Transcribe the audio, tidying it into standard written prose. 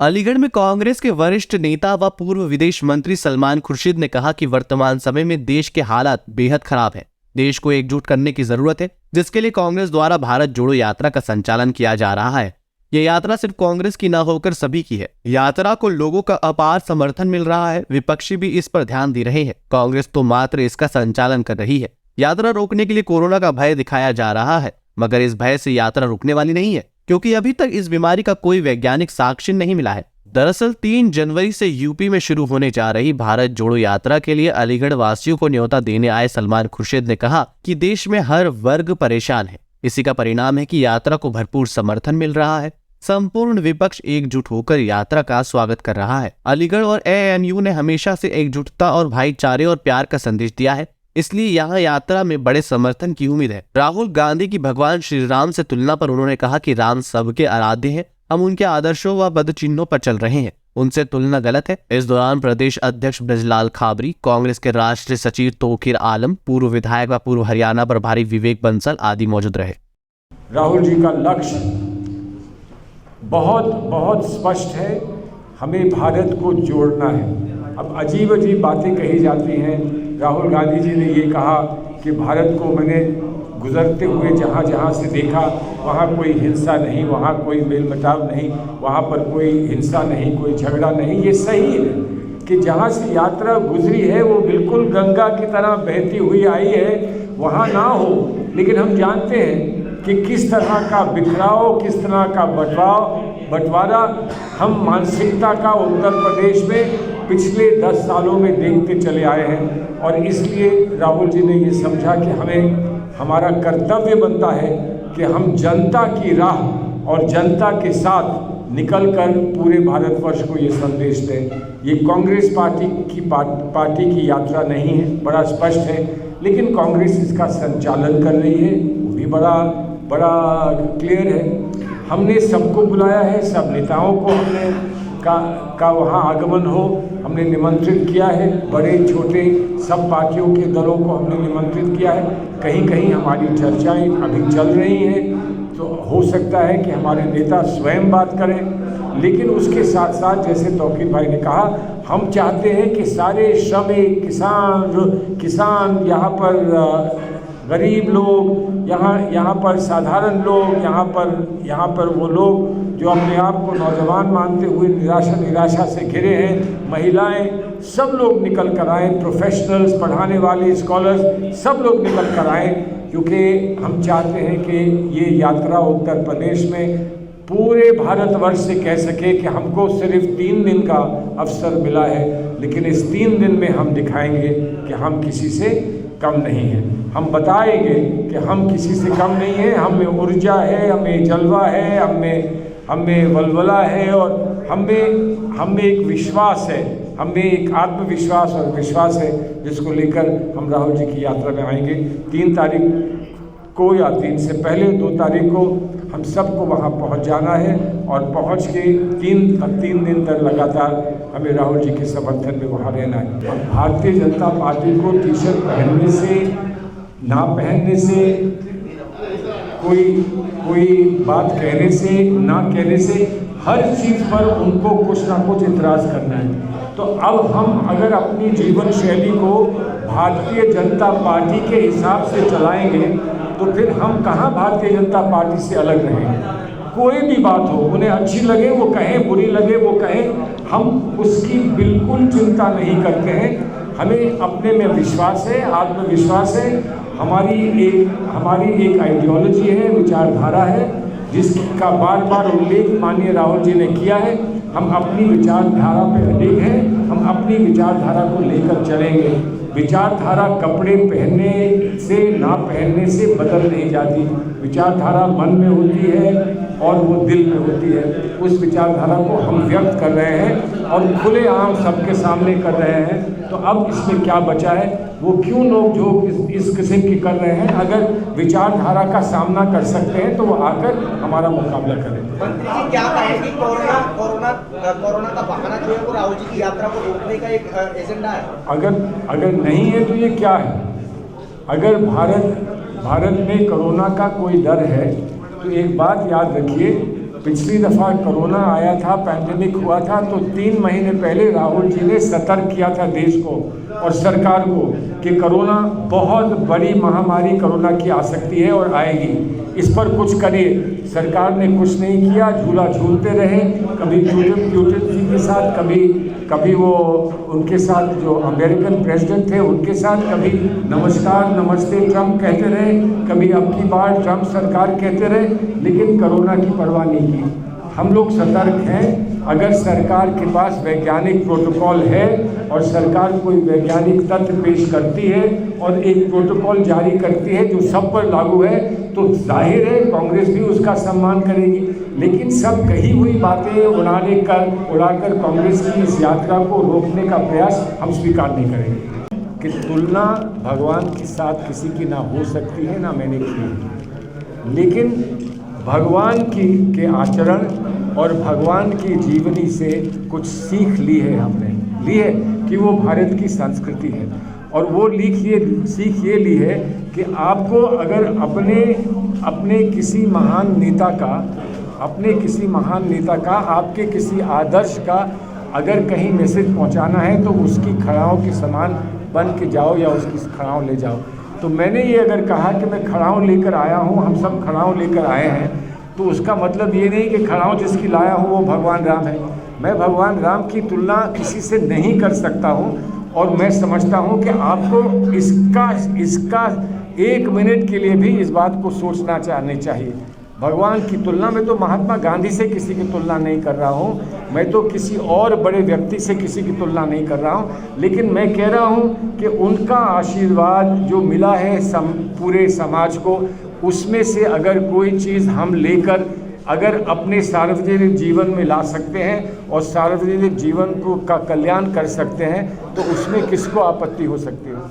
अलीगढ़ में कांग्रेस के वरिष्ठ नेता व पूर्व विदेश मंत्री सलमान खुर्शीद ने कहा कि वर्तमान समय में देश के हालात बेहद खराब है। देश को एकजुट करने की जरूरत है, जिसके लिए कांग्रेस द्वारा भारत जोड़ो यात्रा का संचालन किया जा रहा है। ये यात्रा सिर्फ कांग्रेस की न होकर सभी की है। यात्रा को लोगों का अपार समर्थन मिल रहा है। विपक्षी भी इस पर ध्यान दे रहे हैं। कांग्रेस तो मात्र इसका संचालन कर रही है। यात्रा रोकने के लिए कोरोना का भय दिखाया जा रहा है, मगर इस भय से यात्रा रुकने वाली नहीं है, क्योंकि अभी तक इस बीमारी का कोई वैज्ञानिक साक्ष्य नहीं मिला है। दरअसल 3 जनवरी से यूपी में शुरू होने जा रही भारत जोड़ो यात्रा के लिए अलीगढ़ वासियों को न्योता देने आए सलमान खुर्शीद ने कहा कि देश में हर वर्ग परेशान है। इसी का परिणाम है कि यात्रा को भरपूर समर्थन मिल रहा है। संपूर्ण विपक्ष एकजुट होकर यात्रा का स्वागत कर रहा है। अलीगढ़ और एएनयू ने हमेशा से एकजुटता और भाईचारे और प्यार का संदेश दिया है, इसलिए यहाँ यात्रा में बड़े समर्थन की उम्मीद है। राहुल गांधी की भगवान श्री राम से तुलना पर उन्होंने कहा कि राम सबके आराध्य हैं। हम उनके आदर्शों व पदचिन्हों पर चल रहे हैं, उनसे तुलना गलत है। इस दौरान प्रदेश अध्यक्ष ब्रजलाल खाबरी, कांग्रेस के राष्ट्रीय सचिव तोकीर आलम, पूर्व विधायक व पूर्व हरियाणा प्रभारी विवेक बंसल आदि मौजूद रहे। राहुल जी का लक्ष्य बहुत बहुत स्पष्ट है, हमें भारत को जोड़ना है। अब अजीब अजीब बातें कही जाती हैं। राहुल गांधी जी ने ये कहा कि भारत को मैंने गुजरते हुए जहाँ जहाँ से देखा वहाँ कोई हिंसा नहीं, वहाँ कोई मेल मिलाप नहीं, वहाँ पर कोई हिंसा नहीं, कोई झगड़ा नहीं। ये सही है कि जहाँ से यात्रा गुजरी है वो बिल्कुल गंगा की तरह बहती हुई आई है, वहाँ ना हो। लेकिन हम जानते हैं कि किस तरह का बिखराव, किस तरह का बंटवारा हम मानसिकता का उत्तर प्रदेश में पिछले 10 सालों में देखते चले आए हैं। और इसलिए राहुल जी ने ये समझा कि हमारा कर्तव्य बनता है कि हम जनता की राह और जनता के साथ निकलकर पूरे भारतवर्ष को ये संदेश दें। ये कांग्रेस पार्टी की यात्रा नहीं है, बड़ा स्पष्ट है, लेकिन कांग्रेस इसका संचालन कर रही है, वो भी बड़ा क्लियर है। हमने सबको बुलाया है, सब नेताओं को हमने का वहाँ आगमन हो, हमने निमंत्रित किया है। बड़े छोटे सब पार्टियों के दलों को हमने निमंत्रित किया है। कहीं कहीं हमारी चर्चाएं अभी चल रही हैं, तो हो सकता है कि हमारे नेता स्वयं बात करें। लेकिन उसके साथ साथ जैसे तौकीर भाई ने कहा, हम चाहते हैं कि सारे श्रमिक, किसान यहाँ पर गरीब लोग, यहाँ पर साधारण लोग, यहाँ पर वो लोग जो अपने आप को नौजवान मानते हुए निराशा से घिरे हैं, महिलाएं, सब लोग निकल कर आएँ, प्रोफेशनल्स, पढ़ाने वाले, स्कॉलर्स, सब लोग निकल कर आएँ, क्योंकि हम चाहते हैं कि ये यात्रा उत्तर प्रदेश में पूरे भारतवर्ष से कह सके कि हमको सिर्फ 3 दिन का अवसर मिला है, लेकिन इस 3 दिन में हम दिखाएंगे कि हम किसी से कम नहीं हैं। हम बताएंगे कि हम किसी से कम नहीं हैं। हमें ऊर्जा है, हमें जलवा है, हमें वलवला है, और हमें एक विश्वास है, हमें एक आत्मविश्वास और विश्वास है, जिसको लेकर हम राहुल जी की यात्रा में आएंगे। 3 तारीख को या 3 से पहले 2 तारीख को हम सबको वहाँ पहुँच जाना है, और पहुँच के 3 दिन तक लगातार हमें राहुल जी के समर्थन में वहाँ रहना है। और भारतीय जनता पार्टी को टी-शर्ट पहनने से, ना पहनने से, कोई बात कहने से, ना कहने से, हर चीज़ पर उनको कुछ ना कुछ इतराज़ करना है। तो अब हम अगर अपनी जीवन शैली को भारतीय जनता पार्टी के हिसाब से चलाएंगे, तो फिर हम कहाँ भारतीय जनता पार्टी से अलग रहेंगे। कोई भी बात हो, उन्हें अच्छी लगे वो कहें, बुरी लगे वो कहें, हम उसकी बिल्कुल चिंता नहीं करते हैं। हमें अपने में विश्वास है, आत्मविश्वास है। हमारी एक आइडियोलॉजी है, विचारधारा है, जिसका बार बार उल्लेख माननीय राहुल जी ने किया है। हम अपनी विचारधारा पे अडिग हैं, हम अपनी विचारधारा को लेकर चलेंगे। विचारधारा कपड़े पहनने से, ना पहनने से बदल नहीं जाती। विचारधारा मन में होती है और वो दिल में होती है। उस विचारधारा को हम व्यक्त कर रहे हैं और खुलेआम सबके सामने कर रहे हैं। तो अब इसमें क्या बचा है, वो क्यों लोग जो इस किस्म की कर रहे हैं, अगर विचारधारा का सामना कर सकते हैं तो वो आकर हमारा मुकाबला करें। मंत्री जी क्या कहें कि कोरोना का बहाना जो है वो राहुल जी की यात्रा को रोकने का एक एजेंडा है? अगर नहीं है तो ये क्या है? अगर भारत में कोरोना का कोई डर है तो एक बात याद रखिए पिछली दफ़ा कोरोना आया था, पैंडेमिक हुआ था, तो 3 महीने पहले राहुल जी ने सतर्क किया था देश को और सरकार को कि कोरोना बहुत बड़ी महामारी कोरोना की आ सकती है और आएगी, इस पर कुछ करिए। सरकार ने कुछ नहीं किया, झूला झूलते रहे, कभी पुतिन जी के साथ, कभी वो उनके साथ जो अमेरिकन प्रेसिडेंट थे उनके साथ, कभी नमस्कार नमस्ते ट्रम्प कहते रहे, कभी अब की बार ट्रम्प सरकार कहते रहे, लेकिन कोरोना की परवाह नहीं की। हम लोग सतर्क हैं। अगर सरकार के पास वैज्ञानिक प्रोटोकॉल है और सरकार कोई वैज्ञानिक तथ्य पेश करती है और एक प्रोटोकॉल जारी करती है जो सब पर लागू है, तो जाहिर है कांग्रेस भी उसका सम्मान करेगी। लेकिन सब कही हुई बातें उड़ाकर कांग्रेस की इस यात्रा को रोकने का प्रयास हम स्वीकार नहीं करेंगे। कि तुलना भगवान के साथ किसी की ना हो सकती है, ना मैंने की, लेकिन भगवान के आचरण और भगवान की जीवनी से कुछ सीख ली है हमने, ली है कि वो भारत की संस्कृति है। और वो सीख ये ली है कि आपको अगर अपने किसी महान नेता का आपके किसी आदर्श का अगर कहीं मैसेज पहुंचाना है तो उसकी खड़ाओं के समान बन के जाओ या उसकी खड़ाओं ले जाओ। तो मैंने ये अगर कहा कि मैं खड़ाऊँ लेकर आया हूँ, हम सब खड़ाऊँ लेकर आए हैं, तो उसका मतलब ये नहीं कि खड़ाऊँ जिसकी लाया हूँ वो भगवान राम है। मैं भगवान राम की तुलना किसी से नहीं कर सकता हूँ और मैं समझता हूँ कि आपको इसका 1 मिनट के लिए भी इस बात को सोचना चाहिए। भगवान की तुलना में तो महात्मा गांधी से किसी की तुलना नहीं कर रहा हूँ, मैं तो किसी और बड़े व्यक्ति से किसी की तुलना नहीं कर रहा हूँ, लेकिन मैं कह रहा हूँ कि उनका आशीर्वाद जो मिला है पूरे समाज को, उसमें से अगर कोई चीज़ हम लेकर अगर अपने सार्वजनिक जीवन में ला सकते हैं और सार्वजनिक जीवन का कल्याण कर सकते हैं, तो उसमें किसको आपत्ति हो सकती है।